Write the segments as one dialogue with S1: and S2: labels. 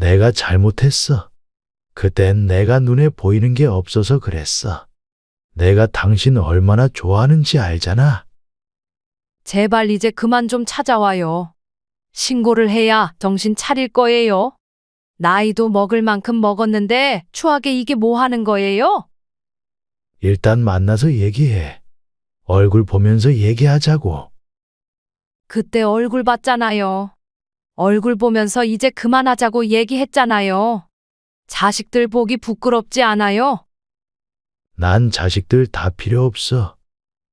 S1: 내가 잘못했어. 그땐 내가 눈에 보이는 게 없어서 그랬어. 내가 당신 얼마나 좋아하는지 알잖아.
S2: 제발 이제 그만 좀 찾아와요. 신고를 해야 정신 차릴 거예요. 나이도 먹을 만큼 먹었는데 추하게 이게 뭐 하는 거예요?
S1: 일단 만나서 얘기해. 얼굴 보면서 얘기하자고.
S2: 그때 얼굴 봤잖아요. 얼굴 보면서 이제 그만하자고 얘기했잖아요. 자식들 보기 부끄럽지 않아요?
S1: 난 자식들 다 필요 없어.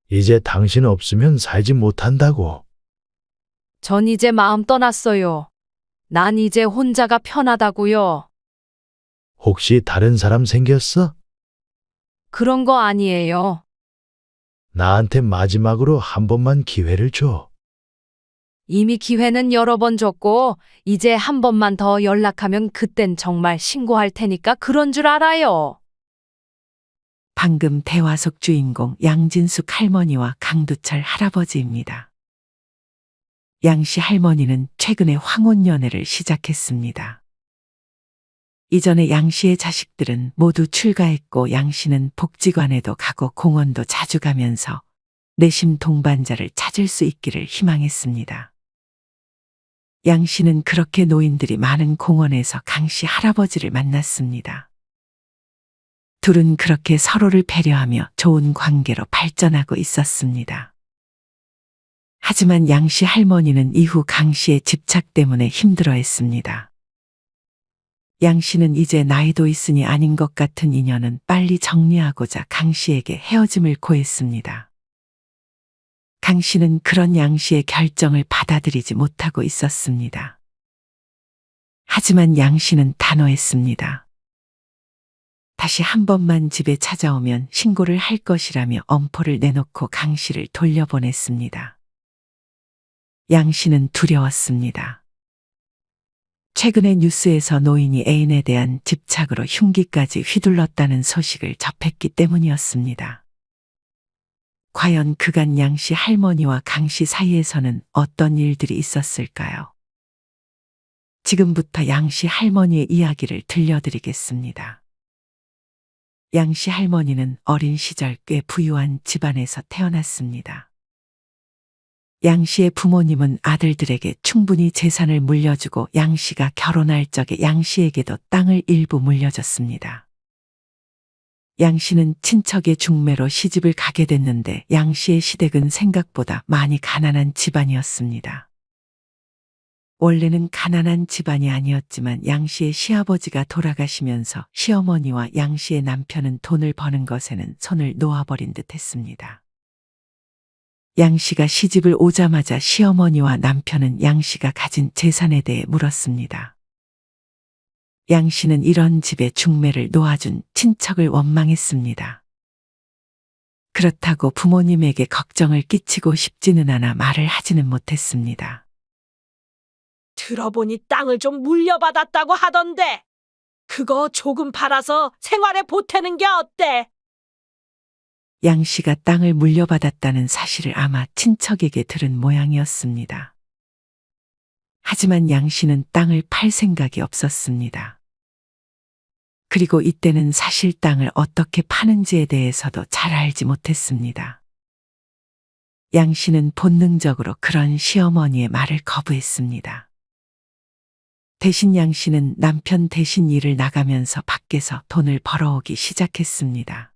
S1: 이제 당신 없으면 살지 못한다고.
S2: 전 이제 마음 떠났어요. 난 이제 혼자가 편하다고요.
S1: 혹시 다른 사람 생겼어?
S2: 그런 거 아니에요.
S1: 나한테 마지막으로 한 번만 기회를 줘.
S2: 이미 기회는 여러 번 줬고, 이제 한 번만 더 연락하면 그땐 정말 신고할 테니까 그런 줄 알아요.
S3: 방금 대화 속 주인공 양진숙 할머니와 강두철 할아버지입니다. 양씨 할머니는 최근에 황혼연애를 시작했습니다. 이전에 양씨의 자식들은 모두 출가했고 양씨는 복지관에도 가고 공원도 자주 가면서 내심 동반자를 찾을 수 있기를 희망했습니다. 양씨는 그렇게 노인들이 많은 공원에서 강씨 할아버지를 만났습니다. 둘은 그렇게 서로를 배려하며 좋은 관계로 발전하고 있었습니다. 하지만 양씨 할머니는 이후 강씨의 집착 때문에 힘들어했습니다. 양씨는 이제 나이도 있으니 아닌 것 같은 인연은 빨리 정리하고자 강씨에게 헤어짐을 고했습니다. 강씨는 그런 양씨의 결정을 받아들이지 못하고 있었습니다. 하지만 양씨는 단호했습니다. 다시 한 번만 집에 찾아오면 신고를 할 것이라며 엄포를 내놓고 강씨를 돌려보냈습니다. 양씨는 두려웠습니다. 최근에 뉴스에서 노인이 애인에 대한 집착으로 흉기까지 휘둘렀다는 소식을 접했기 때문이었습니다. 과연 그간 양씨 할머니와 강씨 사이에서는 어떤 일들이 있었을까요? 지금부터 양씨 할머니의 이야기를 들려드리겠습니다. 양씨 할머니는 어린 시절 꽤 부유한 집안에서 태어났습니다. 양씨의 부모님은 아들들에게 충분히 재산을 물려주고 양씨가 결혼할 적에 양씨에게도 땅을 일부 물려줬습니다. 양씨는 친척의 중매로 시집을 가게 됐는데 양씨의 시댁은 생각보다 많이 가난한 집안이었습니다. 원래는 가난한 집안이 아니었지만 양씨의 시아버지가 돌아가시면서 시어머니와 양씨의 남편은 돈을 버는 것에는 손을 놓아버린 듯 했습니다. 양씨가 시집을 오자마자 시어머니와 남편은 양씨가 가진 재산에 대해 물었습니다. 양씨는 이런 집에 중매를 놓아준 친척을 원망했습니다. 그렇다고 부모님에게 걱정을 끼치고 싶지는 않아 말을 하지는 못했습니다.
S4: 들어보니 땅을 좀 물려받았다고 하던데 그거 조금 팔아서 생활에 보태는 게 어때?
S3: 양씨가 땅을 물려받았다는 사실을 아마 친척에게 들은 모양이었습니다. 하지만 양씨는 땅을 팔 생각이 없었습니다. 그리고 이때는 사실 땅을 어떻게 파는지에 대해서도 잘 알지 못했습니다. 양씨는 본능적으로 그런 시어머니의 말을 거부했습니다. 대신 양씨는 남편 대신 일을 나가면서 밖에서 돈을 벌어오기 시작했습니다.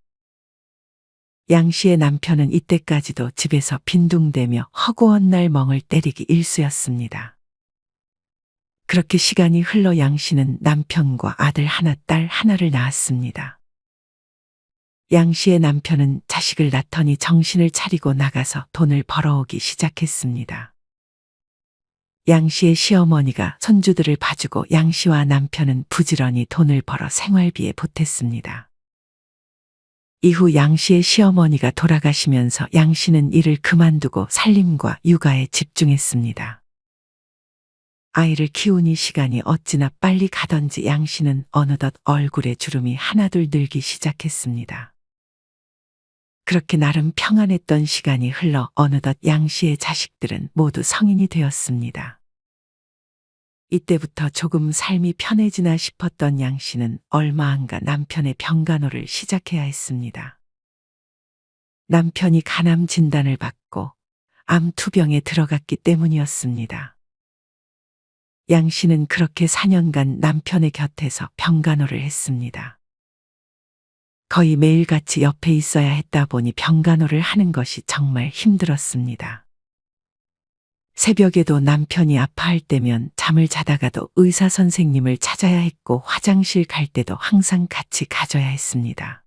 S3: 양씨의 남편은 이때까지도 집에서 빈둥대며 허구한 날 멍을 때리기 일쑤였습니다. 그렇게 시간이 흘러 양씨는 남편과 아들 하나, 딸 하나를 낳았습니다. 양씨의 남편은 자식을 낳더니 정신을 차리고 나가서 돈을 벌어오기 시작했습니다. 양씨의 시어머니가 손주들을 봐주고 양씨와 남편은 부지런히 돈을 벌어 생활비에 보탰습니다. 이후 양씨의 시어머니가 돌아가시면서 양씨는 일을 그만두고 살림과 육아에 집중했습니다. 아이를 키우니 시간이 어찌나 빨리 가던지 양씨는 어느덧 얼굴에 주름이 하나둘 늘기 시작했습니다. 그렇게 나름 평안했던 시간이 흘러 어느덧 양씨의 자식들은 모두 성인이 되었습니다. 이때부터 조금 삶이 편해지나 싶었던 양 씨는 얼마 안 가 남편의 병간호를 시작해야 했습니다. 남편이 간암 진단을 받고 암 투병에 들어갔기 때문이었습니다. 양 씨는 그렇게 4년간 남편의 곁에서 병간호를 했습니다. 거의 매일같이 옆에 있어야 했다 보니 병간호를 하는 것이 정말 힘들었습니다. 새벽에도 남편이 아파할 때면 잠을 자다가도 의사 선생님을 찾아야 했고 화장실 갈 때도 항상 같이 가줘야 했습니다.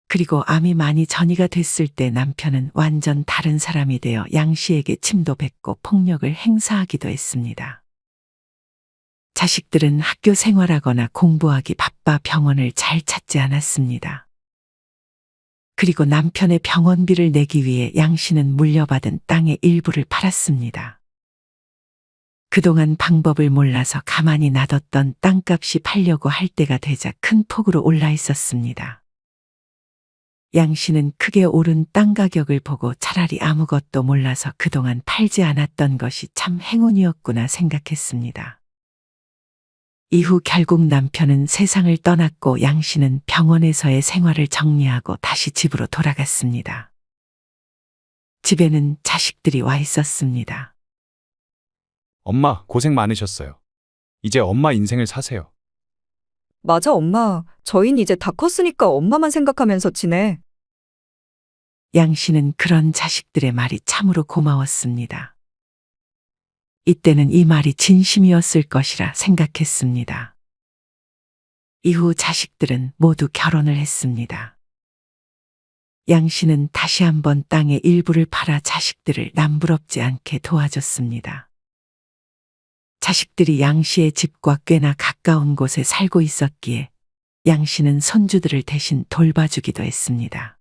S3: 그리고 암이 많이 전이가 됐을 때 남편은 완전 다른 사람이 되어 양 씨에게 침도 뱉고 폭력을 행사하기도 했습니다. 자식들은 학교 생활하거나 공부하기 바빠 병원을 잘 찾지 않았습니다. 그리고 남편의 병원비를 내기 위해 양 씨는 물려받은 땅의 일부를 팔았습니다. 그동안 방법을 몰라서 가만히 놔뒀던 땅값이 팔려고 할 때가 되자 큰 폭으로 올라 있었습니다. 양 씨는 크게 오른 땅 가격을 보고 차라리 아무것도 몰라서 그동안 팔지 않았던 것이 참 행운이었구나 생각했습니다. 이후 결국 남편은 세상을 떠났고 양 씨는 병원에서의 생활을 정리하고 다시 집으로 돌아갔습니다. 집에는 자식들이 와 있었습니다.
S5: 엄마, 고생 많으셨어요. 이제 엄마 인생을 사세요.
S6: 맞아, 엄마. 저흰 이제 다 컸으니까 엄마만 생각하면서 지내.
S3: 양 씨는 그런 자식들의 말이 참으로 고마웠습니다. 이때는 이 말이 진심이었을 것이라 생각했습니다. 이후 자식들은 모두 결혼을 했습니다. 양 씨는 다시 한번 땅의 일부를 팔아 자식들을 남부럽지 않게 도와줬습니다. 자식들이 양 씨의 집과 꽤나 가까운 곳에 살고 있었기에 양 씨는 손주들을 대신 돌봐주기도 했습니다.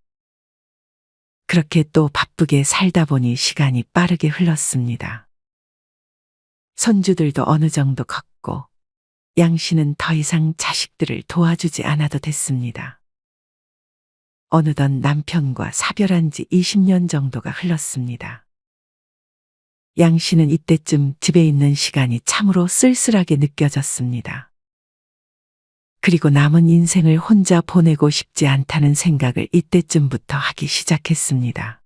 S3: 그렇게 또 바쁘게 살다 보니 시간이 빠르게 흘렀습니다. 손주들도 어느 정도 컸고 양 씨는 더 이상 자식들을 도와주지 않아도 됐습니다. 어느덧 남편과 사별한 지 20년 정도가 흘렀습니다. 양 씨는 이때쯤 집에 있는 시간이 참으로 쓸쓸하게 느껴졌습니다. 그리고 남은 인생을 혼자 보내고 싶지 않다는 생각을 이때쯤부터 하기 시작했습니다.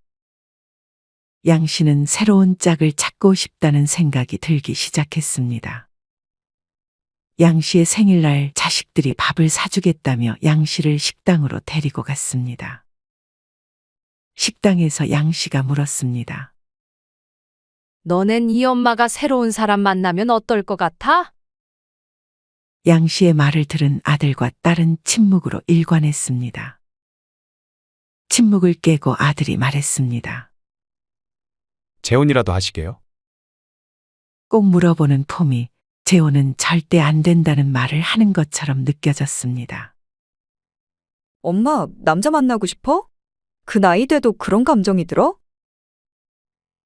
S3: 양 씨는 새로운 짝을 찾고 싶다는 생각이 들기 시작했습니다. 양 씨의 생일날 자식들이 밥을 사주겠다며 양 씨를 식당으로 데리고 갔습니다. 식당에서 양 씨가 물었습니다.
S2: 너넨 이 엄마가 새로운 사람 만나면 어떨 것 같아?
S3: 양 씨의 말을 들은 아들과 딸은 침묵으로 일관했습니다. 침묵을 깨고 아들이 말했습니다.
S5: 재혼이라도 하시게요?
S3: 꼭 물어보는 폼이 재혼은 절대 안 된다는 말을 하는 것처럼 느껴졌습니다.
S6: 엄마, 남자 만나고 싶어? 그 나이 돼도 그런 감정이 들어?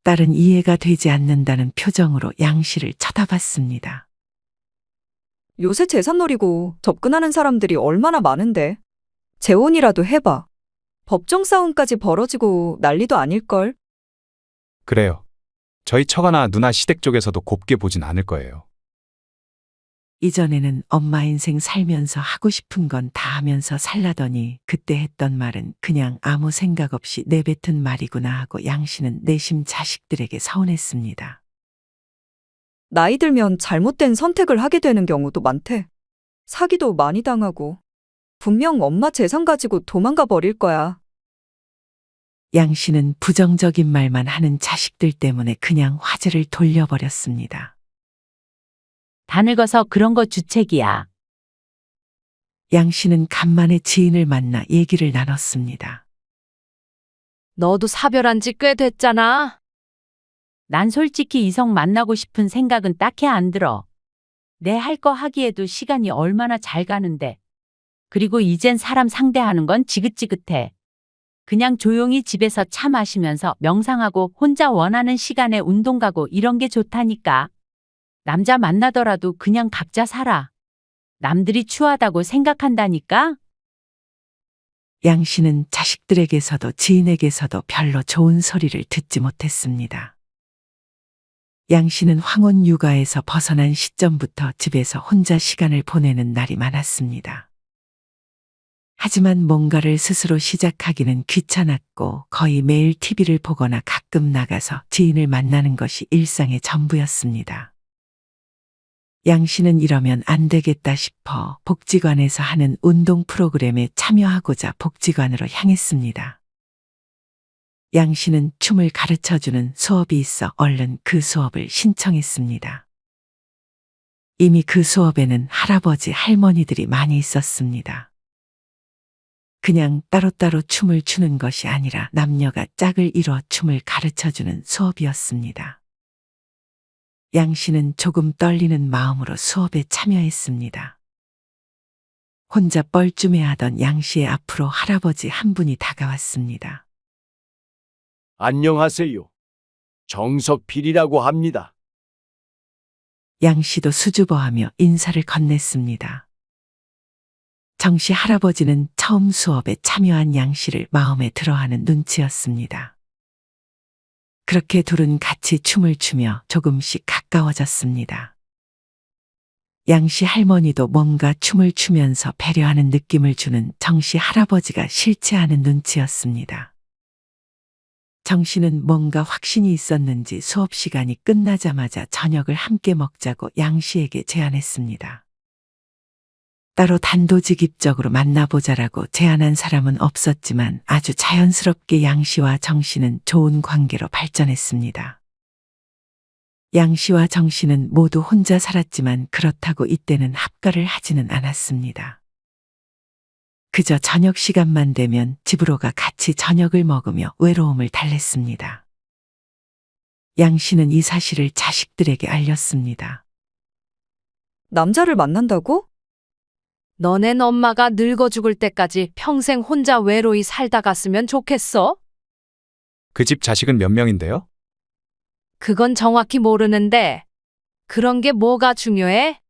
S3: 딸은 이해가 되지 않는다는 표정으로 양 씨를 쳐다봤습니다.
S6: 요새 재산 노리고 접근하는 사람들이 얼마나 많은데. 재혼이라도 해봐. 법정 싸움까지 벌어지고 난리도 아닐걸?
S5: 그래요. 저희 처가나 누나 시댁 쪽에서도 곱게 보진 않을 거예요.
S3: 이전에는 엄마 인생 살면서 하고 싶은 건 다 하면서 살라더니 그때 했던 말은 그냥 아무 생각 없이 내뱉은 말이구나 하고 양 씨는 내심 자식들에게 서운했습니다.
S6: 나이 들면 잘못된 선택을 하게 되는 경우도 많대. 사기도 많이 당하고. 분명 엄마 재산 가지고 도망가 버릴 거야.
S3: 양 씨는 부정적인 말만 하는 자식들 때문에 그냥 화제를 돌려버렸습니다.
S7: 다 늙어서 그런 거 주책이야.
S3: 양 씨는 간만에 지인을 만나 얘기를 나눴습니다.
S2: 너도 사별한 지 꽤 됐잖아.
S7: 난 솔직히 이성 만나고 싶은 생각은 딱히 안 들어. 내 할 거 하기에도 시간이 얼마나 잘 가는데. 그리고 이젠 사람 상대하는 건 지긋지긋해. 그냥 조용히 집에서 차 마시면서 명상하고 혼자 원하는 시간에 운동 가고 이런 게 좋다니까. 남자 만나더라도 그냥 각자 살아. 남들이 추하다고 생각한다니까?
S3: 양 씨는 자식들에게서도 지인에게서도 별로 좋은 소리를 듣지 못했습니다. 양 씨는 황혼 육아에서 벗어난 시점부터 집에서 혼자 시간을 보내는 날이 많았습니다. 하지만 뭔가를 스스로 시작하기는 귀찮았고 거의 매일 TV를 보거나 가끔 나가서 지인을 만나는 것이 일상의 전부였습니다. 양 씨는 이러면 안 되겠다 싶어 복지관에서 하는 운동 프로그램에 참여하고자 복지관으로 향했습니다. 양 씨는 춤을 가르쳐주는 수업이 있어 얼른 그 수업을 신청했습니다. 이미 그 수업에는 할아버지, 할머니들이 많이 있었습니다. 그냥 따로따로 춤을 추는 것이 아니라 남녀가 짝을 이뤄 춤을 가르쳐주는 수업이었습니다. 양 씨는 조금 떨리는 마음으로 수업에 참여했습니다. 혼자 뻘쭘해하던 양 씨의 앞으로 할아버지 한 분이 다가왔습니다.
S8: 안녕하세요. 정석필이라고 합니다.
S3: 양 씨도 수줍어하며 인사를 건넸습니다. 정 씨 할아버지는 처음 수업에 참여한 양 씨를 마음에 들어하는 눈치였습니다. 그렇게 둘은 같이 춤을 추며 조금씩 가까워졌습니다. 양 씨 할머니도 뭔가 춤을 추면서 배려하는 느낌을 주는 정 씨 할아버지가 싫지 않은 눈치였습니다. 정 씨는 뭔가 확신이 있었는지 수업 시간이 끝나자마자 저녁을 함께 먹자고 양 씨에게 제안했습니다. 따로 단도직입적으로 만나보자라고 제안한 사람은 없었지만 아주 자연스럽게 양 씨와 정 씨는 좋은 관계로 발전했습니다. 양 씨와 정 씨는 모두 혼자 살았지만 그렇다고 이때는 합가를 하지는 않았습니다. 그저 저녁 시간만 되면 집으로 가 같이 저녁을 먹으며 외로움을 달랬습니다. 양 씨는 이 사실을 자식들에게 알렸습니다.
S6: 남자를 만난다고?
S2: 너넨 엄마가 늙어 죽을 때까지 평생 혼자 외로이 살다 갔으면 좋겠어?
S5: 그 집 자식은 몇 명인데요?
S2: 그건 정확히 모르는데 그런 게 뭐가 중요해?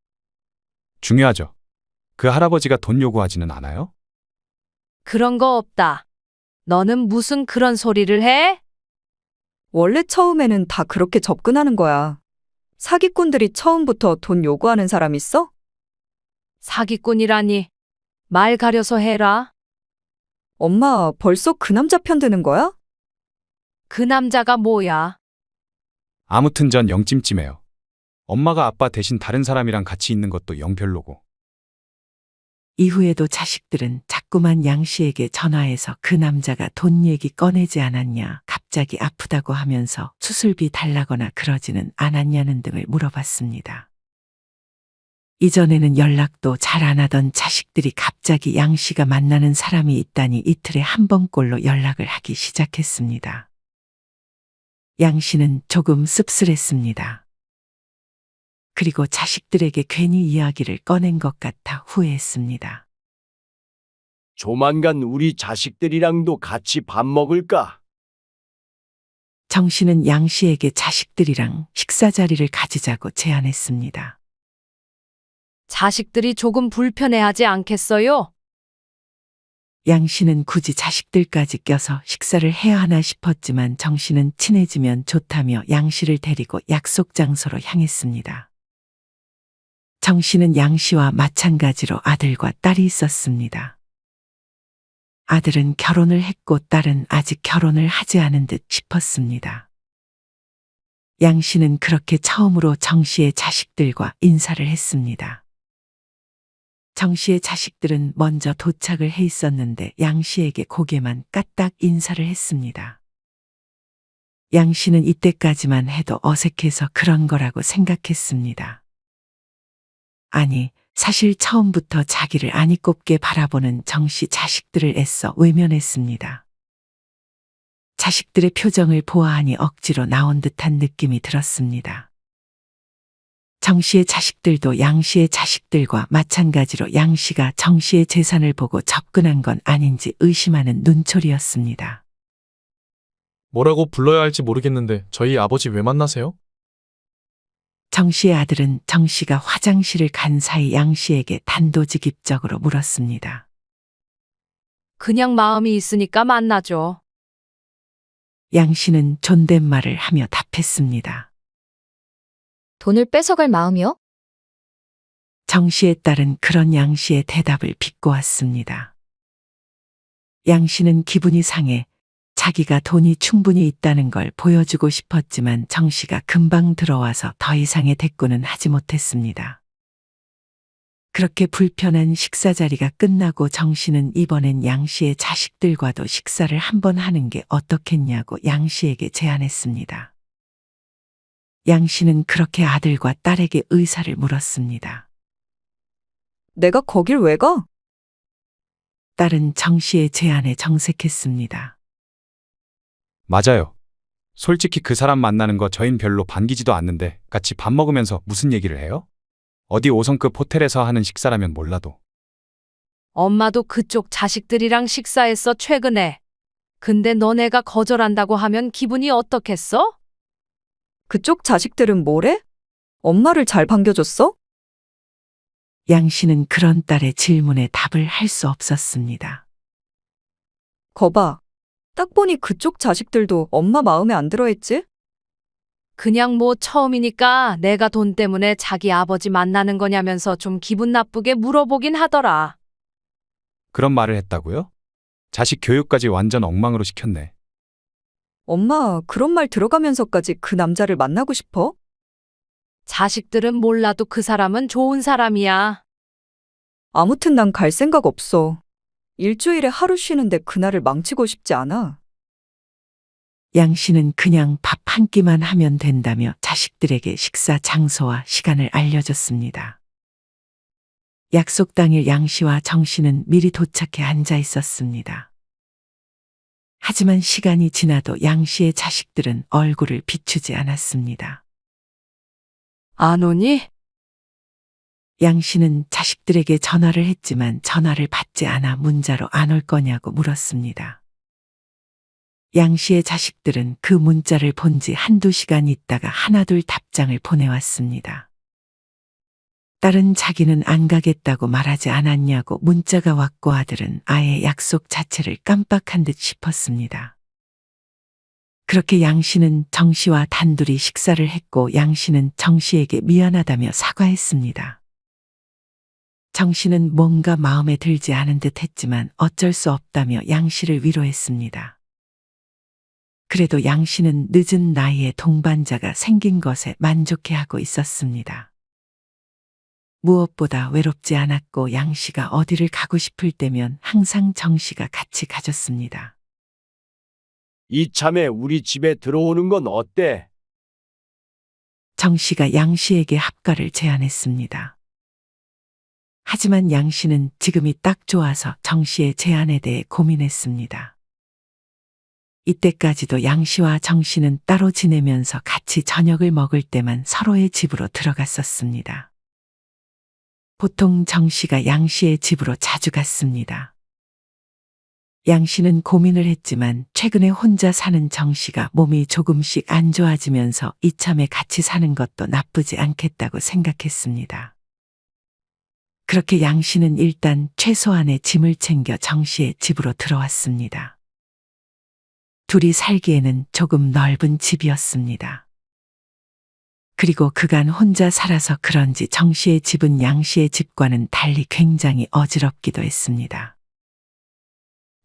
S5: 중요하죠. 그 할아버지가 돈 요구하지는 않아요?
S2: 그런 거 없다. 너는 무슨 그런 소리를 해?
S6: 원래 처음에는 다 그렇게 접근하는 거야. 사기꾼들이 처음부터 돈 요구하는 사람 있어?
S2: 사기꾼이라니. 말 가려서 해라.
S6: 엄마, 벌써 그 남자 편 드는 거야?
S2: 그 남자가 뭐야?
S5: 아무튼 전 영 찜찜해요. 엄마가 아빠 대신 다른 사람이랑 같이 있는 것도 영 별로고.
S3: 이후에도 자식들은 자꾸만 양 씨에게 전화해서 그 남자가 돈 얘기 꺼내지 않았냐, 갑자기 아프다고 하면서 수술비 달라거나 그러지는 않았냐는 등을 물어봤습니다. 이전에는 연락도 잘 안 하던 자식들이 갑자기 양 씨가 만나는 사람이 있다니 이틀에 한 번꼴로 연락을 하기 시작했습니다. 양 씨는 조금 씁쓸했습니다. 그리고 자식들에게 괜히 이야기를 꺼낸 것 같아 후회했습니다.
S8: 조만간 우리 자식들이랑도 같이 밥 먹을까?
S3: 정 씨는 양 씨에게 자식들이랑 식사 자리를 가지자고 제안했습니다.
S2: 자식들이 조금 불편해하지 않겠어요?
S3: 양 씨는 굳이 자식들까지 껴서 식사를 해야 하나 싶었지만 정 씨는 친해지면 좋다며 양 씨를 데리고 약속 장소로 향했습니다. 정 씨는 양 씨와 마찬가지로 아들과 딸이 있었습니다. 아들은 결혼을 했고 딸은 아직 결혼을 하지 않은 듯 싶었습니다. 양 씨는 그렇게 처음으로 정 씨의 자식들과 인사를 했습니다. 정 씨의 자식들은 먼저 도착을 해 있었는데 양 씨에게 고개만 까딱 인사를 했습니다. 양 씨는 이때까지만 해도 어색해서 그런 거라고 생각했습니다. 아니, 사실 처음부터 자기를 아니 꼽게 바라보는 정 씨 자식들을 애써 외면했습니다. 자식들의 표정을 보아하니 억지로 나온 듯한 느낌이 들었습니다. 정 씨의 자식들도 양 씨의 자식들과 마찬가지로 양 씨가 정 씨의 재산을 보고 접근한 건 아닌지 의심하는 눈초리였습니다.
S9: 뭐라고 불러야 할지 모르겠는데 저희 아버지 왜 만나세요?
S3: 정 씨의 아들은 정 씨가 화장실을 간 사이 양 씨에게 단도직입적으로 물었습니다.
S2: 그냥 마음이 있으니까 만나죠.
S3: 양 씨는 존댓말을 하며 답했습니다.
S10: 돈을 뺏어갈 마음이요?
S3: 정 씨의 딸은 그런 양 씨의 대답을 비꼬았습니다. 양 씨는 기분이 상해 자기가 돈이 충분히 있다는 걸 보여주고 싶었지만 정 씨가 금방 들어와서 더 이상의 대꾸는 하지 못했습니다. 그렇게 불편한 식사 자리가 끝나고 정 씨는 이번엔 양 씨의 자식들과도 식사를 한번 하는 게 어떻겠냐고 양 씨에게 제안했습니다. 양 씨는 그렇게 아들과 딸에게 의사를 물었습니다.
S6: 내가 거길 왜 가?
S3: 딸은 정 씨의 제안에 정색했습니다.
S5: 맞아요. 솔직히 그 사람 만나는 거 저흰 별로 반기지도 않는데 같이 밥 먹으면서 무슨 얘기를 해요? 어디 5성급 호텔에서 하는 식사라면 몰라도.
S2: 엄마도 그쪽 자식들이랑 식사했어, 최근에. 근데 너네가 거절한다고 하면 기분이 어떻겠어?
S6: 그쪽 자식들은 뭐래? 엄마를 잘 반겨줬어?
S3: 양 씨는 그런 딸의 질문에 답을 할 수 없었습니다.
S6: 거봐. 딱 보니 그쪽 자식들도 엄마 마음에 안 들어 했지?
S2: 그냥 뭐 처음이니까 내가 돈 때문에 자기 아버지 만나는 거냐면서 좀 기분 나쁘게 물어보긴 하더라.
S5: 그런 말을 했다고요? 자식 교육까지 완전 엉망으로 시켰네.
S6: 엄마, 그런 말 들어가면서까지 그 남자를 만나고 싶어?
S2: 자식들은 몰라도 그 사람은 좋은 사람이야.
S6: 아무튼 난 갈 생각 없어. 일주일에 하루 쉬는데 그날을 망치고 싶지 않아.
S3: 양 씨는 그냥 밥 한 끼만 하면 된다며 자식들에게 식사 장소와 시간을 알려줬습니다. 약속 당일 양 씨와 정 씨는 미리 도착해 앉아 있었습니다. 하지만 시간이 지나도 양 씨의 자식들은 얼굴을 비추지 않았습니다.
S2: 안 오니?
S3: 양 씨는 자식들에게 전화를 했지만 전화를 받지 않아 문자로 안 올 거냐고 물었습니다. 양 씨의 자식들은 그 문자를 본 지 한두 시간 있다가 하나둘 답장을 보내왔습니다. 딸은 자기는 안 가겠다고 말하지 않았냐고 문자가 왔고 아들은 아예 약속 자체를 깜빡한 듯 싶었습니다. 그렇게 양 씨는 정 씨와 단둘이 식사를 했고 양 씨는 정 씨에게 미안하다며 사과했습니다. 정 씨는 뭔가 마음에 들지 않은 듯 했지만 어쩔 수 없다며 양 씨를 위로했습니다. 그래도 양 씨는 늦은 나이에 동반자가 생긴 것에 만족해하고 있었습니다. 무엇보다 외롭지 않았고 양 씨가 어디를 가고 싶을 때면 항상 정 씨가 같이 가줬습니다.
S8: 이참에 우리 집에 들어오는 건 어때?
S3: 정 씨가 양 씨에게 합가를 제안했습니다. 하지만 양 씨는 지금이 딱 좋아서 정 씨의 제안에 대해 고민했습니다. 이때까지도 양 씨와 정 씨는 따로 지내면서 같이 저녁을 먹을 때만 서로의 집으로 들어갔었습니다. 보통 정 씨가 양 씨의 집으로 자주 갔습니다. 양 씨는 고민을 했지만 최근에 혼자 사는 정 씨가 몸이 조금씩 안 좋아지면서 이참에 같이 사는 것도 나쁘지 않겠다고 생각했습니다. 그렇게 양 씨는 일단 최소한의 짐을 챙겨 정 씨의 집으로 들어왔습니다. 둘이 살기에는 조금 넓은 집이었습니다. 그리고 그간 혼자 살아서 그런지 정 씨의 집은 양 씨의 집과는 달리 굉장히 어지럽기도 했습니다.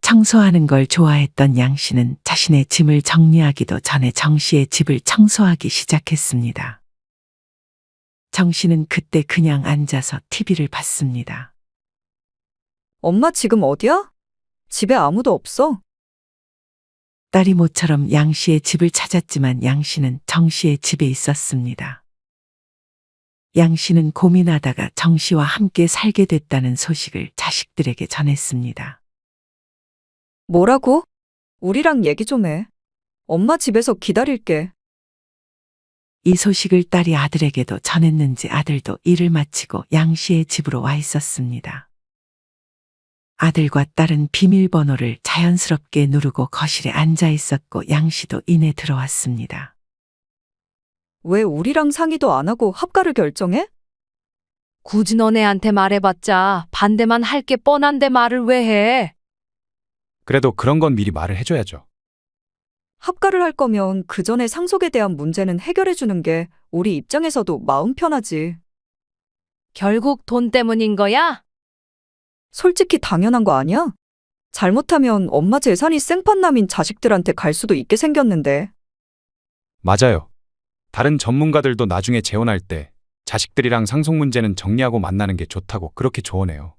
S3: 청소하는 걸 좋아했던 양 씨는 자신의 짐을 정리하기도 전에 정 씨의 집을 청소하기 시작했습니다. 정 씨는 그때 그냥 앉아서 TV를 봤습니다.
S6: 엄마 지금 어디야? 집에 아무도 없어.
S3: 딸이 모처럼 양 씨의 집을 찾았지만 양 씨는 정 씨의 집에 있었습니다. 양 씨는 고민하다가 정 씨와 함께 살게 됐다는 소식을 자식들에게 전했습니다.
S6: 뭐라고? 우리랑 얘기 좀 해. 엄마 집에서 기다릴게.
S3: 이 소식을 딸이 아들에게도 전했는지 아들도 일을 마치고 양 씨의 집으로 와 있었습니다. 아들과 딸은 비밀번호를 자연스럽게 누르고 거실에 앉아 있었고 양 씨도 이내 들어왔습니다.
S6: 왜 우리랑 상의도 안 하고 합가를 결정해?
S2: 굳이 너네한테 말해봤자 반대만 할 게 뻔한데 말을 왜 해?
S5: 그래도 그런 건 미리 말을 해줘야죠.
S6: 합가를 할 거면 그 전에 상속에 대한 문제는 해결해 주는 게 우리 입장에서도 마음 편하지.
S2: 결국 돈 때문인 거야?
S6: 솔직히 당연한 거 아니야? 잘못하면 엄마 재산이 생판남인 자식들한테 갈 수도 있게 생겼는데.
S5: 맞아요. 다른 전문가들도 나중에 재혼할 때 자식들이랑 상속 문제는 정리하고 만나는 게 좋다고 그렇게 조언해요.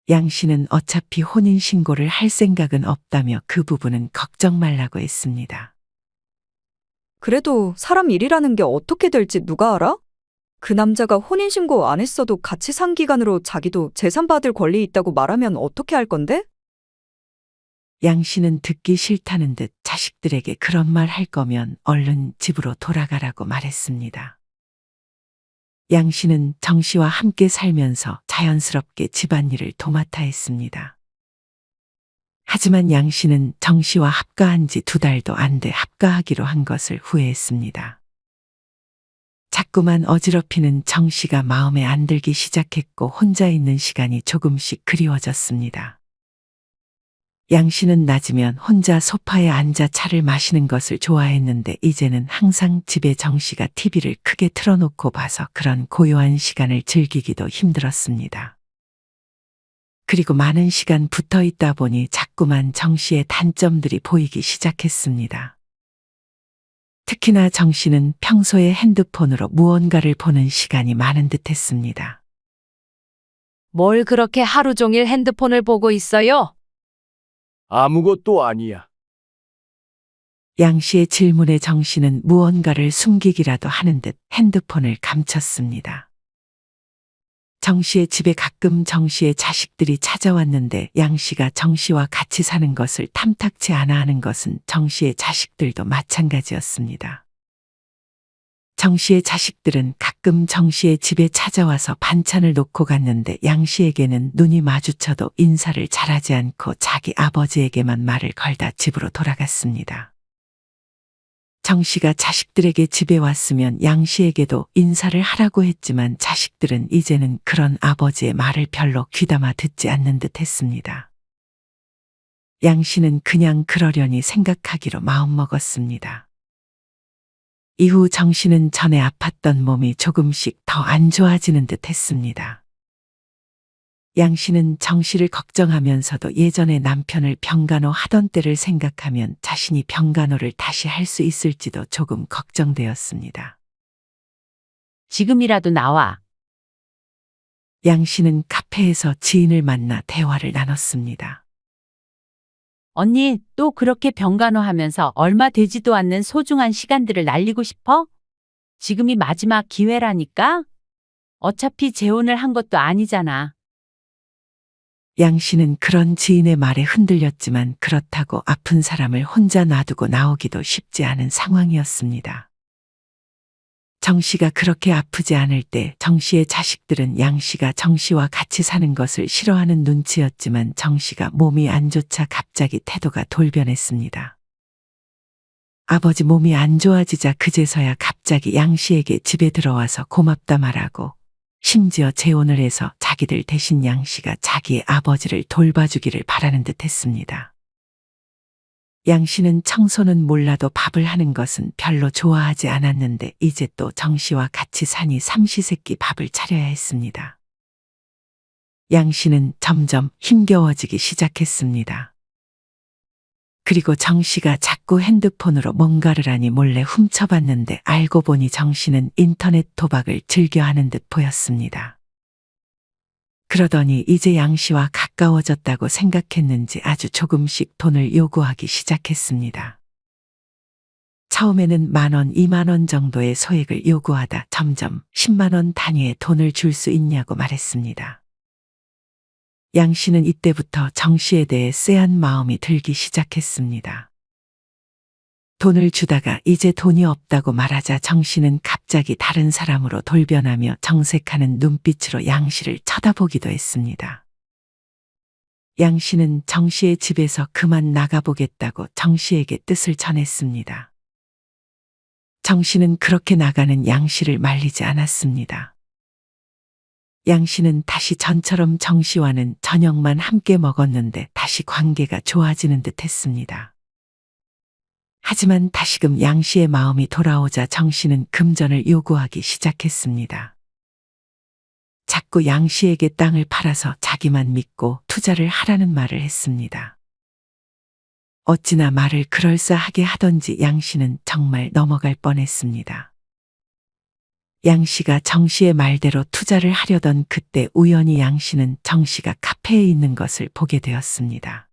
S3: 양 씨는 어차피 혼인 신고를 할 생각은 없다며 그 부분은 걱정 말라고 했습니다.
S6: 그래도 사람 일이라는 게 어떻게 될지 누가 알아? 그 남자가 혼인신고 안 했어도 같이 산 기간으로 자기도 재산 받을 권리 있다고 말하면 어떻게 할 건데?
S3: 양 씨는 듣기 싫다는 듯 자식들에게 그런 말 할 거면 얼른 집으로 돌아가라고 말했습니다. 양 씨는 정 씨와 함께 살면서 자연스럽게 집안일을 도맡아 했습니다. 하지만 양 씨는 정 씨와 합가한 지 2달도 안 돼 합가하기로 한 것을 후회했습니다. 자꾸만 어지럽히는 정 씨가 마음에 안 들기 시작했고 혼자 있는 시간이 조금씩 그리워졌습니다. 양 씨는 낮이면 혼자 소파에 앉아 차를 마시는 것을 좋아했는데 이제는 항상 집에 정 씨가 TV를 크게 틀어놓고 봐서 그런 고요한 시간을 즐기기도 힘들었습니다. 그리고 많은 시간 붙어 있다 보니 자꾸만 정 씨의 단점들이 보이기 시작했습니다. 특히나 정 씨는 평소에 핸드폰으로 무언가를 보는 시간이 많은 듯 했습니다.
S2: 뭘 그렇게 하루 종일 핸드폰을 보고 있어요?
S8: 아무것도 아니야.
S3: 양 씨의 질문에 정 씨는 무언가를 숨기기라도 하는 듯 핸드폰을 감췄습니다. 정 씨의 집에 가끔 정 씨의 자식들이 찾아왔는데 양 씨가 정 씨와 같이 사는 것을 탐탁치 않아 하는 것은 정 씨의 자식들도 마찬가지였습니다. 정 씨의 자식들은 가끔 정 씨의 집에 찾아와서 반찬을 놓고 갔는데 양 씨에게는 눈이 마주쳐도 인사를 잘하지 않고 자기 아버지에게만 말을 걸다 집으로 돌아갔습니다. 정 씨가 자식들에게 집에 왔으면 양 씨에게도 인사를 하라고 했지만 자식들은 이제는 그런 아버지의 말을 별로 귀담아 듣지 않는 듯 했습니다. 양 씨는 그냥 그러려니 생각하기로 마음먹었습니다. 이후 정 씨는 전에 아팠던 몸이 조금씩 더 안 좋아지는 듯 했습니다. 양 씨는 정 씨를 걱정하면서도 예전에 남편을 병간호 하던 때를 생각하면 자신이 병간호를 다시 할 수 있을지도 조금 걱정되었습니다.
S7: 지금이라도 나와.
S3: 양 씨는 카페에서 지인을 만나 대화를 나눴습니다.
S7: 언니, 또 그렇게 병간호하면서 얼마 되지도 않는 소중한 시간들을 날리고 싶어? 지금이 마지막 기회라니까? 어차피 재혼을 한 것도 아니잖아.
S3: 양 씨는 그런 지인의 말에 흔들렸지만 그렇다고 아픈 사람을 혼자 놔두고 나오기도 쉽지 않은 상황이었습니다. 정 씨가 그렇게 아프지 않을 때 정 씨의 자식들은 양 씨가 정 씨와 같이 사는 것을 싫어하는 눈치였지만 정 씨가 몸이 안 좋자 갑자기 태도가 돌변했습니다. 아버지 몸이 안 좋아지자 그제서야 갑자기 양 씨에게 집에 들어와서 고맙다 말하고 심지어 재혼을 해서 자기들 대신 양 씨가 자기의 아버지를 돌봐주기를 바라는 듯 했습니다. 양 씨는 청소는 몰라도 밥을 하는 것은 별로 좋아하지 않았는데 이제 또 정 씨와 같이 사니 삼시세끼 밥을 차려야 했습니다. 양 씨는 점점 힘겨워지기 시작했습니다. 그리고 정 씨가 자꾸 핸드폰으로 뭔가를 하니 몰래 훔쳐봤는데 알고 보니 정 씨는 인터넷 도박을 즐겨하는 듯 보였습니다. 그러더니 이제 양 씨와 가까워졌다고 생각했는지 아주 조금씩 돈을 요구하기 시작했습니다. 처음에는 10,000원, 20,000원 정도의 소액을 요구하다 점점 100,000원 단위의 돈을 줄 수 있냐고 말했습니다. 양 씨는 이때부터 정 씨에 대해 쎄한 마음이 들기 시작했습니다. 돈을 주다가 이제 돈이 없다고 말하자 정 씨는 갑자기 다른 사람으로 돌변하며 정색하는 눈빛으로 양 씨를 쳐다보기도 했습니다. 양 씨는 정 씨의 집에서 그만 나가보겠다고 정 씨에게 뜻을 전했습니다. 정 씨는 그렇게 나가는 양 씨를 말리지 않았습니다. 양 씨는 다시 전처럼 정 씨와는 저녁만 함께 먹었는데 다시 관계가 좋아지는 듯 했습니다. 하지만 다시금 양 씨의 마음이 돌아오자 정 씨는 금전을 요구하기 시작했습니다. 자꾸 양 씨에게 땅을 팔아서 자기만 믿고 투자를 하라는 말을 했습니다. 어찌나 말을 그럴싸하게 하던지 양 씨는 정말 넘어갈 뻔했습니다. 양 씨가 정 씨의 말대로 투자를 하려던 그때 우연히 양 씨는 정 씨가 카페에 있는 것을 보게 되었습니다.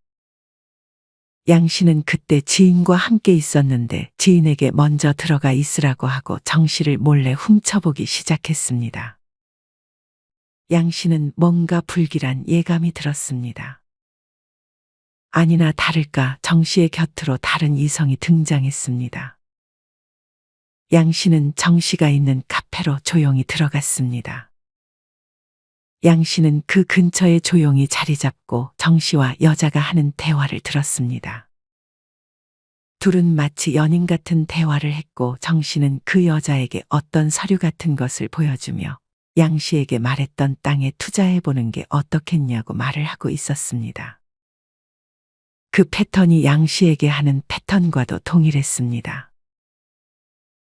S3: 양 씨는 그때 지인과 함께 있었는데 지인에게 먼저 들어가 있으라고 하고 정 씨를 몰래 훔쳐보기 시작했습니다. 양 씨는 뭔가 불길한 예감이 들었습니다. 아니나 다를까 정 씨의 곁으로 다른 이성이 등장했습니다. 양 씨는 정 씨가 있는 카페로 조용히 들어갔습니다. 양 씨는 그 근처에 조용히 자리 잡고 정 씨와 여자가 하는 대화를 들었습니다. 둘은 마치 연인 같은 대화를 했고 정 씨는 그 여자에게 어떤 서류 같은 것을 보여주며 양 씨에게 말했던 땅에 투자해보는 게 어떻겠냐고 말을 하고 있었습니다. 그 패턴이 양 씨에게 하는 패턴과도 동일했습니다.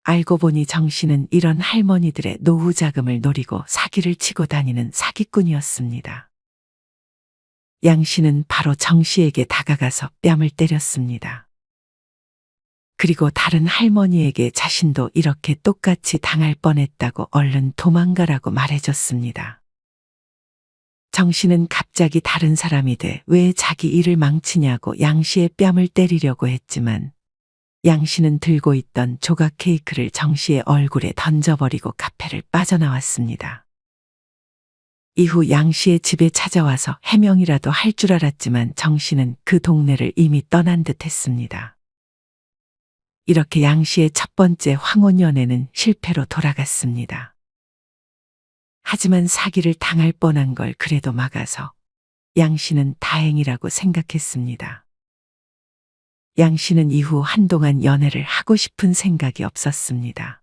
S3: 알고 보니 정 씨는 이런 할머니들의 노후 자금을 노리고 사기를 치고 다니는 사기꾼이었습니다. 양 씨는 바로 정 씨에게 다가가서 뺨을 때렸습니다. 그리고 다른 할머니에게 자신도 이렇게 똑같이 당할 뻔했다고 얼른 도망가라고 말해줬습니다. 정 씨는 갑자기 다른 사람이 돼 왜 자기 일을 망치냐고 양 씨의 뺨을 때리려고 했지만 양 씨는 들고 있던 조각 케이크를 정 씨의 얼굴에 던져버리고 카페를 빠져나왔습니다. 이후 양 씨의 집에 찾아와서 해명이라도 할 줄 알았지만 정 씨는 그 동네를 이미 떠난 듯 했습니다. 이렇게 양 씨의 첫 번째 황혼 연애는 실패로 돌아갔습니다. 하지만 사기를 당할 뻔한 걸 그래도 막아서 양 씨는 다행이라고 생각했습니다. 양 씨는 이후 한동안 연애를 하고 싶은 생각이 없었습니다.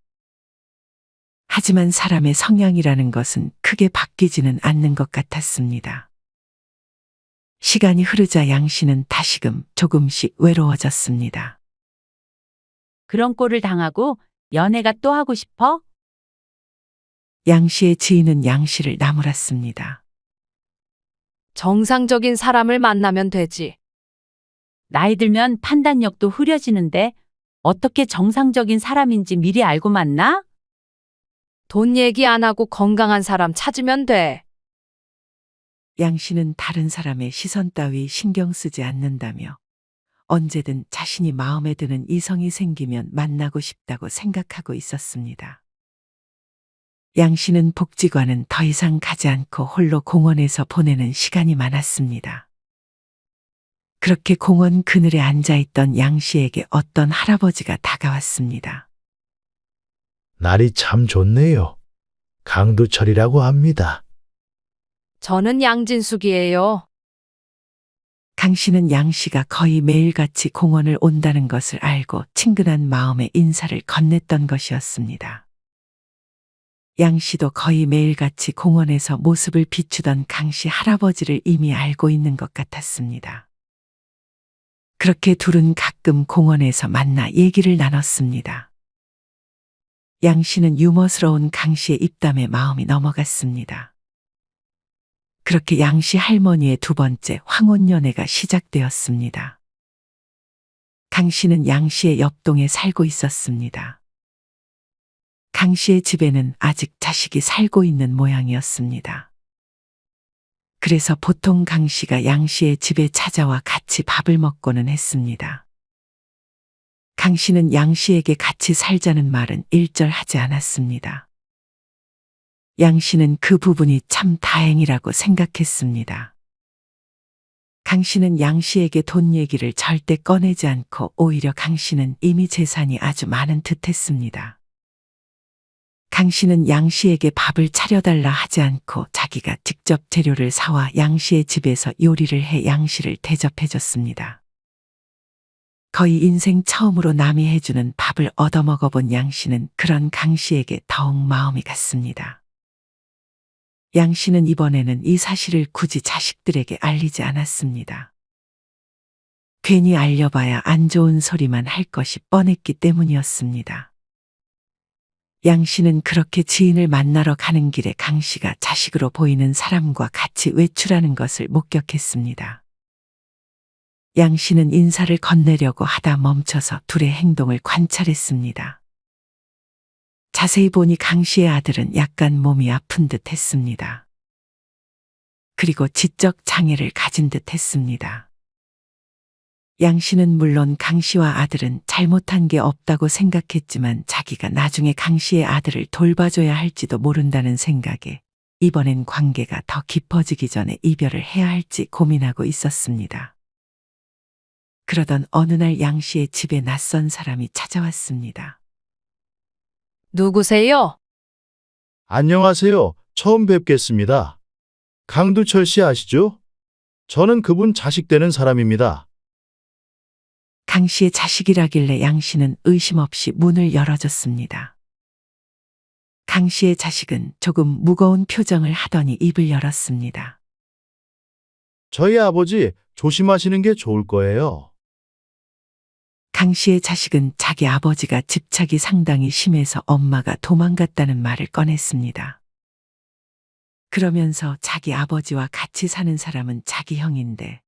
S3: 하지만 사람의 성향이라는 것은 크게 바뀌지는 않는 것 같았습니다. 시간이 흐르자 양 씨는 다시금 조금씩 외로워졌습니다.
S7: 그런 꼴을 당하고 연애가 또 하고 싶어?
S3: 양 씨의 지인은 양 씨를 나무랐습니다.
S2: 정상적인 사람을 만나면 되지.
S7: 나이 들면 판단력도 흐려지는데 어떻게 정상적인 사람인지 미리 알고 만나?
S2: 돈 얘기 안 하고 건강한 사람 찾으면 돼.
S3: 양 씨는 다른 사람의 시선 따위 신경 쓰지 않는다며 언제든 자신이 마음에 드는 이성이 생기면 만나고 싶다고 생각하고 있었습니다. 양 씨는 복지관은 더 이상 가지 않고 홀로 공원에서 보내는 시간이 많았습니다. 그렇게 공원 그늘에 앉아있던 양 씨에게 어떤 할아버지가 다가왔습니다.
S1: 날이 참 좋네요. 강두철이라고 합니다.
S2: 저는 양진숙이에요.
S3: 강 씨는 양 씨가 거의 매일같이 공원을 온다는 것을 알고 친근한 마음에 인사를 건넸던 것이었습니다. 양 씨도 거의 매일같이 공원에서 모습을 비추던 강 씨 할아버지를 이미 알고 있는 것 같았습니다. 그렇게 둘은 가끔 공원에서 만나 얘기를 나눴습니다. 양 씨는 유머스러운 강 씨의 입담에 마음이 넘어갔습니다. 그렇게 양 씨 할머니의 두 번째 황혼 연애가 시작되었습니다. 강 씨는 양 씨의 옆동에 살고 있었습니다. 강 씨의 집에는 아직 자식이 살고 있는 모양이었습니다. 그래서 보통 강 씨가 양 씨의 집에 찾아와 같이 밥을 먹고는 했습니다. 강 씨는 양 씨에게 같이 살자는 말은 일절하지 않았습니다. 양 씨는 그 부분이 참 다행이라고 생각했습니다. 강 씨는 양 씨에게 돈 얘기를 절대 꺼내지 않고 오히려 강 씨는 이미 재산이 아주 많은 듯 했습니다. 강 씨는 양 씨에게 밥을 차려달라 하지 않고 자기가 직접 재료를 사와 양 씨의 집에서 요리를 해 양 씨를 대접해줬습니다. 거의 인생 처음으로 남이 해주는 밥을 얻어먹어본 양 씨는 그런 강 씨에게 더욱 마음이 갔습니다. 양 씨는 이번에는 이 사실을 굳이 자식들에게 알리지 않았습니다. 괜히 알려봐야 안 좋은 소리만 할 것이 뻔했기 때문이었습니다. 양 씨는 그렇게 지인을 만나러 가는 길에 강 씨가 자식으로 보이는 사람과 같이 외출하는 것을 목격했습니다. 양 씨는 인사를 건네려고 하다 멈춰서 둘의 행동을 관찰했습니다. 자세히 보니 강 씨의 아들은 약간 몸이 아픈 듯 했습니다. 그리고 지적 장애를 가진 듯 했습니다. 양 씨는 물론 강 씨와 아들은 잘못한 게 없다고 생각했지만 자기가 나중에 강 씨의 아들을 돌봐줘야 할지도 모른다는 생각에 이번엔 관계가 더 깊어지기 전에 이별을 해야 할지 고민하고 있었습니다. 그러던 어느 날 양 씨의 집에 낯선 사람이 찾아왔습니다.
S2: 누구세요?
S1: 안녕하세요. 처음 뵙겠습니다. 강두철 씨 아시죠? 저는 그분 자식 되는 사람입니다.
S3: 강 씨의 자식이라길래 양 씨는 의심 없이 문을 열어줬습니다. 강 씨의 자식은 조금 무거운 표정을 하더니 입을 열었습니다.
S1: 저희 아버지 조심하시는 게 좋을 거예요.
S3: 강 씨의 자식은 자기 아버지가 집착이 상당히 심해서 엄마가 도망갔다는 말을 꺼냈습니다. 그러면서 자기 아버지와 같이 사는 사람은 자기 형인데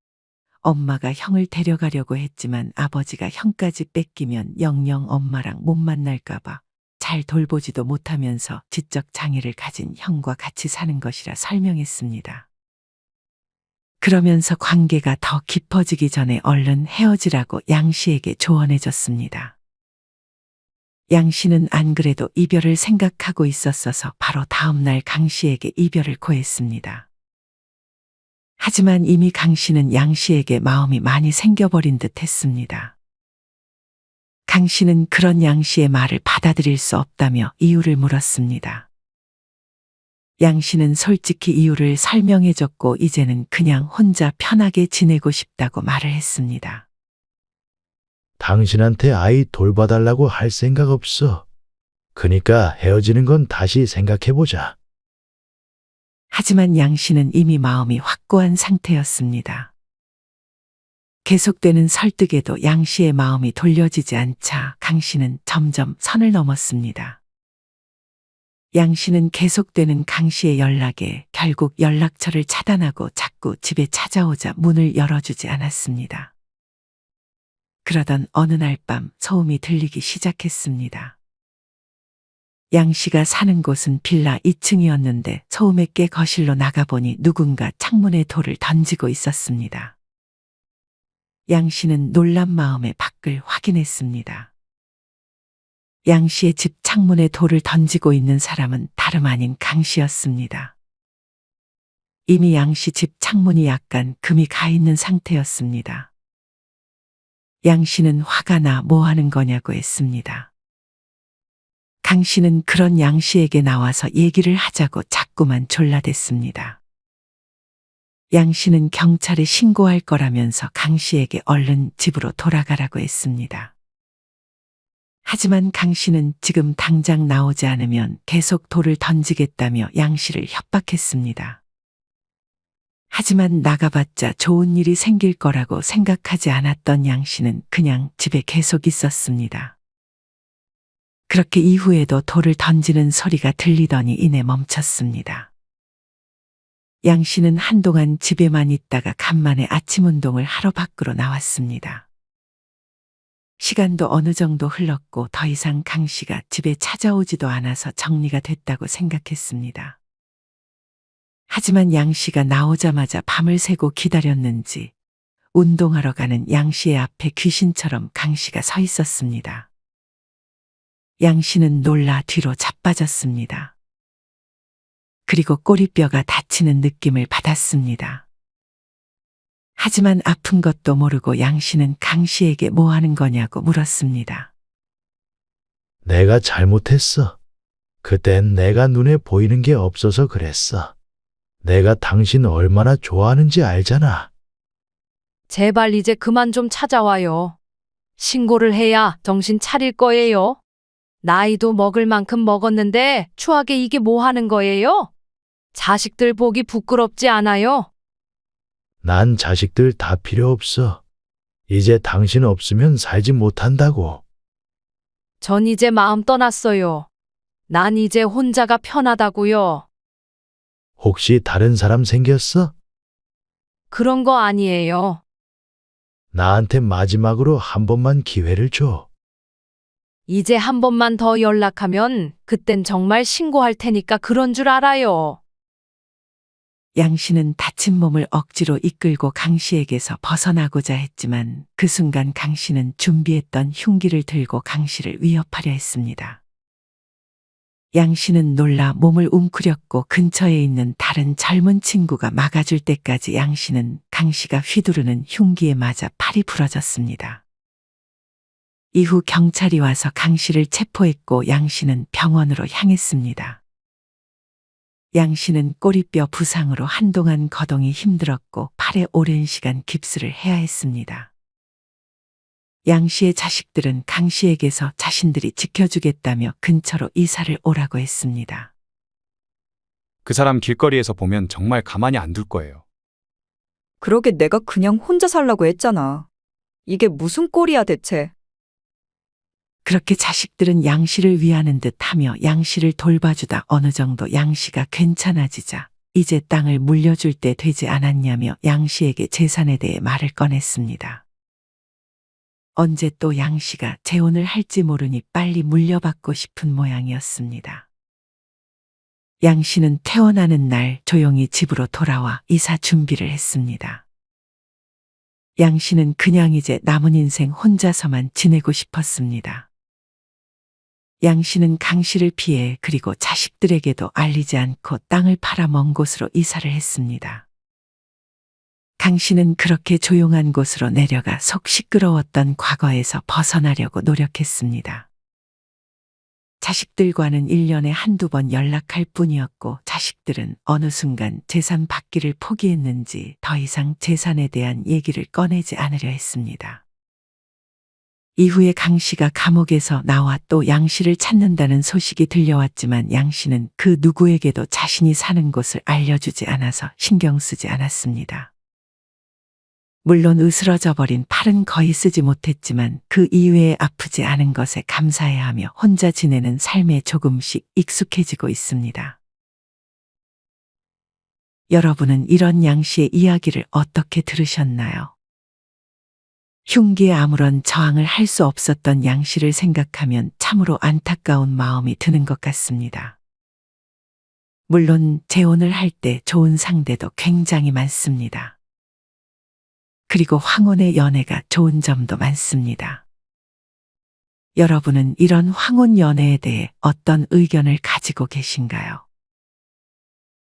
S3: 엄마가 형을 데려가려고 했지만 아버지가 형까지 뺏기면 영영 엄마랑 못 만날까 봐 잘 돌보지도 못하면서 지적 장애를 가진 형과 같이 사는 것이라 설명했습니다. 그러면서 관계가 더 깊어지기 전에 얼른 헤어지라고 양 씨에게 조언해줬습니다. 양 씨는 안 그래도 이별을 생각하고 있었어서 바로 다음 날 강 씨에게 이별을 고했습니다. 하지만 이미 강 씨는 양 씨에게 마음이 많이 생겨버린 듯 했습니다. 강 씨는 그런 양 씨의 말을 받아들일 수 없다며 이유를 물었습니다. 양 씨는 솔직히 이유를 설명해줬고 이제는 그냥 혼자 편하게 지내고 싶다고 말을 했습니다.
S1: 당신한테 아이 돌봐달라고 할 생각 없어. 그니까 헤어지는 건 다시 생각해보자.
S3: 하지만 양 씨는 이미 마음이 확고한 상태였습니다. 계속되는 설득에도 양 씨의 마음이 돌려지지 않자 강 씨는 점점 선을 넘었습니다. 양 씨는 계속되는 강 씨의 연락에 결국 연락처를 차단하고 자꾸 집에 찾아오자 문을 열어주지 않았습니다. 그러던 어느 날 밤 소음이 들리기 시작했습니다. 양 씨가 사는 곳은 빌라 2층이었는데 소음에 깨 거실로 나가보니 누군가 창문에 돌을 던지고 있었습니다. 양 씨는 놀란 마음에 밖을 확인했습니다. 양 씨의 집 창문에 돌을 던지고 있는 사람은 다름 아닌 강 씨였습니다. 이미 양 씨 집 창문이 약간 금이 가 있는 상태였습니다. 양 씨는 화가 나 뭐 하는 거냐고 했습니다. 강 씨는 그런 양 씨에게 나와서 얘기를 하자고 자꾸만 졸라댔습니다. 양 씨는 경찰에 신고할 거라면서 강 씨에게 얼른 집으로 돌아가라고 했습니다. 하지만 강 씨는 지금 당장 나오지 않으면 계속 돌을 던지겠다며 양 씨를 협박했습니다. 하지만 나가봤자 좋은 일이 생길 거라고 생각하지 않았던 양 씨는 그냥 집에 계속 있었습니다. 그렇게 이후에도 돌을 던지는 소리가 들리더니 이내 멈췄습니다. 양 씨는 한동안 집에만 있다가 간만에 아침 운동을 하러 밖으로 나왔습니다. 시간도 어느 정도 흘렀고 더 이상 강 씨가 집에 찾아오지도 않아서 정리가 됐다고 생각했습니다. 하지만 양 씨가 나오자마자 밤을 새고 기다렸는지 운동하러 가는 양 씨의 앞에 귀신처럼 강 씨가 서 있었습니다. 양 씨는 놀라 뒤로 자빠졌습니다. 그리고 꼬리뼈가 다치는 느낌을 받았습니다. 하지만 아픈 것도 모르고 양 씨는 강 씨에게 뭐 하는 거냐고 물었습니다.
S1: 내가 잘못했어. 그땐 내가 눈에 보이는 게 없어서 그랬어. 내가 당신 얼마나 좋아하는지 알잖아.
S2: 제발 이제 그만 좀 찾아와요. 신고를 해야 정신 차릴 거예요. 나이도 먹을 만큼 먹었는데 추하게 이게 뭐 하는 거예요? 자식들 보기 부끄럽지 않아요?
S1: 난 자식들 다 필요 없어. 이제 당신 없으면 살지 못한다고.
S2: 전 이제 마음 떠났어요. 난 이제 혼자가 편하다고요.
S1: 혹시 다른 사람 생겼어?
S2: 그런 거 아니에요.
S1: 나한테 마지막으로 한 번만 기회를 줘.
S2: 이제 한 번만 더 연락하면 그땐 정말 신고할 테니까 그런 줄 알아요.
S3: 양 씨는 다친 몸을 억지로 이끌고 강 씨에게서 벗어나고자 했지만 그 순간 강 씨는 준비했던 흉기를 들고 강 씨를 위협하려 했습니다. 양 씨는 놀라 몸을 웅크렸고 근처에 있는 다른 젊은 친구가 막아줄 때까지 양 씨는 강 씨가 휘두르는 흉기에 맞아 팔이 부러졌습니다. 이후 경찰이 와서 강 씨를 체포했고 양 씨는 병원으로 향했습니다. 양 씨는 꼬리뼈 부상으로 한동안 거동이 힘들었고 팔에 오랜 시간 깁스를 해야 했습니다. 양 씨의 자식들은 강 씨에게서 자신들이 지켜주겠다며 근처로 이사를 오라고 했습니다.
S5: 그 사람 길거리에서 보면 정말 가만히 안 둘 거예요.
S6: 그러게 내가 그냥 혼자 살라고 했잖아. 이게 무슨 꼴이야 대체.
S3: 그렇게 자식들은 양 씨를 위하는 듯 하며 양 씨를 돌봐주다 어느 정도 양 씨가 괜찮아지자 이제 땅을 물려줄 때 되지 않았냐며 양 씨에게 재산에 대해 말을 꺼냈습니다. 언제 또 양 씨가 재혼을 할지 모르니 빨리 물려받고 싶은 모양이었습니다. 양 씨는 퇴원하는 날 조용히 집으로 돌아와 이사 준비를 했습니다. 양 씨는 그냥 이제 남은 인생 혼자서만 지내고 싶었습니다. 양 씨는 강 씨를 피해 그리고 자식들에게도 알리지 않고 땅을 팔아 먼 곳으로 이사를 했습니다. 강 씨는 그렇게 조용한 곳으로 내려가 속 시끄러웠던 과거에서 벗어나려고 노력했습니다. 자식들과는 1년에 한두 번 연락할 뿐이었고 자식들은 어느 순간 재산 받기를 포기했는지 더 이상 재산에 대한 얘기를 꺼내지 않으려 했습니다. 이후에 강 씨가 감옥에서 나와 또 양 씨를 찾는다는 소식이 들려왔지만 양 씨는 그 누구에게도 자신이 사는 곳을 알려주지 않아서 신경 쓰지 않았습니다. 물론 으스러져 버린 팔은 거의 쓰지 못했지만 그 이외에 아프지 않은 것에 감사해야 하며 혼자 지내는 삶에 조금씩 익숙해지고 있습니다. 여러분은 이런 양 씨의 이야기를 어떻게 들으셨나요? 흉기에 아무런 저항을 할 수 없었던 양 씨를 생각하면 참으로 안타까운 마음이 드는 것 같습니다. 물론 재혼을 할 때 좋은 상대도 굉장히 많습니다. 그리고 황혼의 연애가 좋은 점도 많습니다. 여러분은 이런 황혼 연애에 대해 어떤 의견을 가지고 계신가요?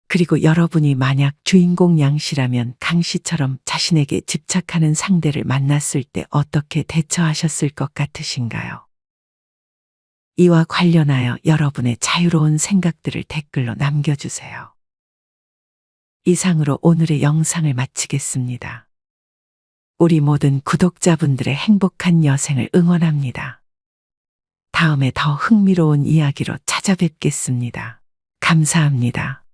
S3: 그리고 여러분이 만약 주인공 양 씨라면 강 씨처럼 자신에게 집착하는 상대를 만났을 때 어떻게 대처하셨을 것 같으신가요? 이와 관련하여 여러분의 자유로운 생각들을 댓글로 남겨주세요. 이상으로 오늘의 영상을 마치겠습니다. 우리 모든 구독자분들의 행복한 여생을 응원합니다. 다음에 더 흥미로운 이야기로 찾아뵙겠습니다. 감사합니다.